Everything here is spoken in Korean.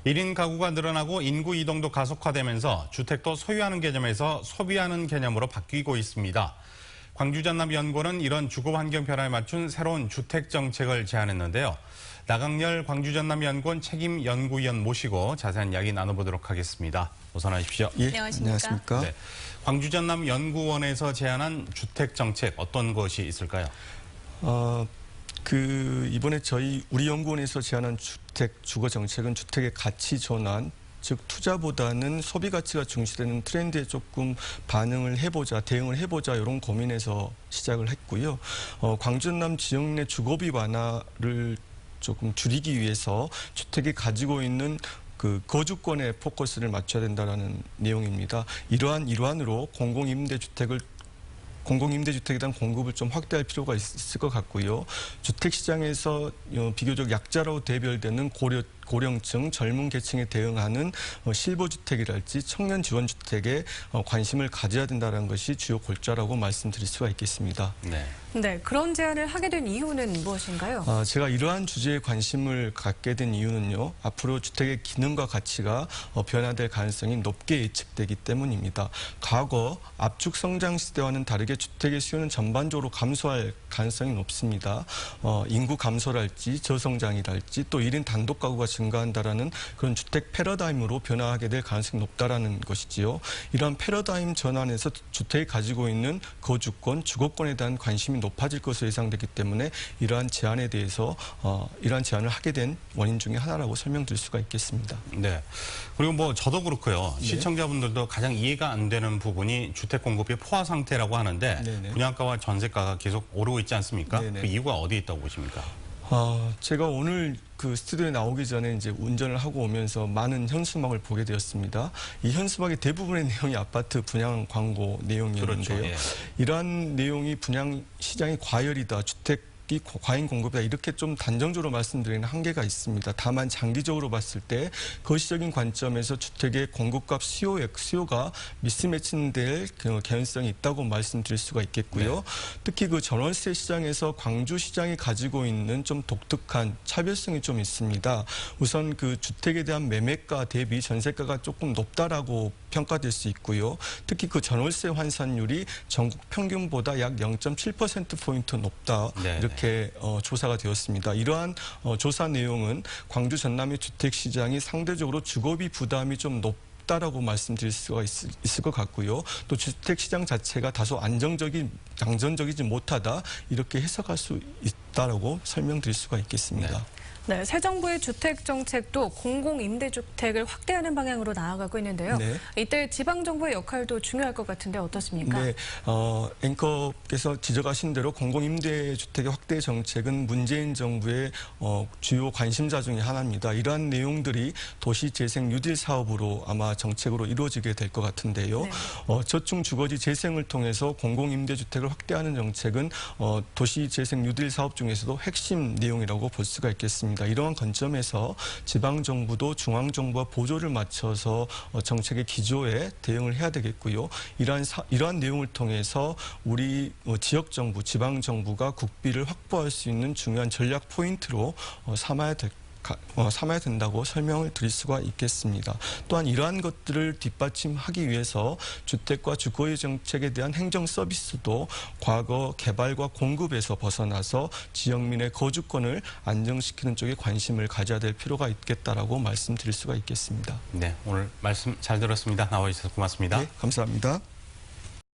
1인 가구가 늘어나고 인구 이동도 가속화되면서 주택도 소유하는 개념에서 소비하는 개념으로 바뀌고 있습니다. 광주전남연구원은 이런 주거 환경 변화에 맞춘 새로운 주택 정책을 제안했는데요. 나강렬 광주전남연구원 책임연구위원 모시고 자세한 이야기 나눠보도록 하겠습니다. 어서 나오십시오. 예, 안녕하십니까. 네. 광주전남연구원에서 제안한 주택 정책 어떤 것이 있을까요? 이번에 우리 연구원에서 제안한 주거 정책은 주택의 가치 전환, 즉 투자보다는 소비 가치가 중시되는 트렌드에 조금 대응을 해보자 이런 고민에서 시작을 했고요. 광주 전남 지역 내 주거비 완화를 조금 줄이기 위해서 주택이 가지고 있는 거주권에 포커스를 맞춰야 된다는 내용입니다. 일환으로 공공임대주택에 대한 공급을 좀 확대할 필요가 있을 것 같고요. 주택시장에서 비교적 약자로 대별되는 고령층, 젊은 계층에 대응하는 실버주택이랄지 청년 지원주택에 관심을 가져야 된다는 것이 주요 골자라고 말씀드릴 수가 있겠습니다. 네, 그런 제안을 하게 된 이유는 무엇인가요? 제가 이러한 주제에 관심을 갖게 된 이유는요. 앞으로 주택의 기능과 가치가 변화될 가능성이 높게 예측되기 때문입니다. 과거 압축 성장 시대와는 다르게 주택의 수요는 전반적으로 감소할 가능성이 높습니다. 인구 감소랄지 저성장이랄지 또 1인 단독 가구가 증가한다라는 그런 주택 패러다임으로 변화하게 될 가능성이 높다라는 것이지요. 이러한 패러다임 전환에서 주택이 가지고 있는 거주권, 주거권에 대한 관심이 높아질 것으로 예상되기 때문에 이러한 제안을 하게 된 원인 중에 하나라고 설명드릴 수가 있겠습니다. 네. 그리고 저도 그렇고요. 네. 시청자분들도 가장 이해가 안 되는 부분이 주택 공급이 포화 상태라고 하는데 네네. 분양가와 전세가가 계속 오르고 있지 않습니까? 네네. 그 이유가 어디에 있다고 보십니까? 제가 오늘 스튜디오에 나오기 전에 이제 운전을 하고 오면서 많은 현수막을 보게 되었습니다. 이 현수막의 대부분의 내용이 아파트 분양 광고 내용이었는데요. 그렇죠. 예. 이러한 내용이 분양 시장이 과열이다, 주택이 과잉 공급이다 이렇게 좀 단정적으로 말씀드리는 한계가 있습니다. 다만 장기적으로 봤을 때 거시적인 관점에서 주택의 공급과 수요가 미스매치될 개연성이 있다고 말씀드릴 수가 있겠고요. 네. 특히 전월세 시장에서 광주 시장이 가지고 있는 좀 독특한 차별성이 좀 있습니다. 우선 주택에 대한 매매가 대비 전세가가 조금 높다라고 평가될 수 있고요. 특히 전월세 환산율이 전국 평균보다 약 0.7%포인트 높다. 네. 이렇게 조사가 되었습니다. 이러한 조사 내용은 광주 전남의 주택시장이 상대적으로 주거비 부담이 좀 높다라고 말씀드릴 수가 있을 것 같고요. 또 주택시장 자체가 다소 안정적이지 못하다 이렇게 해석할 수 있다라고 설명드릴 수가 있겠습니다. 네, 새 정부의 주택 정책도 공공임대주택을 확대하는 방향으로 나아가고 있는데요. 네. 이때 지방정부의 역할도 중요할 것 같은데 어떻습니까? 네, 앵커께서 지적하신 대로 공공임대주택의 확대 정책은 문재인 정부의 주요 관심사 중에 하나입니다. 이러한 내용들이 도시재생 뉴딜 사업으로 아마 정책으로 이루어지게 될 것 같은데요. 네. 저층 주거지 재생을 통해서 공공임대주택을 확대하는 정책은 도시재생 뉴딜 사업 중에서도 핵심 내용이라고 볼 수가 있겠습니다. 이러한 관점에서 지방정부도 중앙정부와 보조를 맞춰서 정책의 기조에 대응을 해야 되겠고요. 이러한 내용을 통해서 우리 지역정부, 지방정부가 국비를 확보할 수 있는 중요한 전략 포인트로 삼아야 된다고 설명을 드릴 수가 있겠습니다. 또한 이러한 것들을 뒷받침하기 위해서 주택과 주거의 정책에 대한 행정 서비스도 과거 개발과 공급에서 벗어나서 지역민의 거주권을 안정시키는 쪽에 관심을 가져야 될 필요가 있겠다라고 말씀드릴 수가 있겠습니다. 네, 오늘 말씀 잘 들었습니다. 나와 주셔서 고맙습니다. 네, 감사합니다.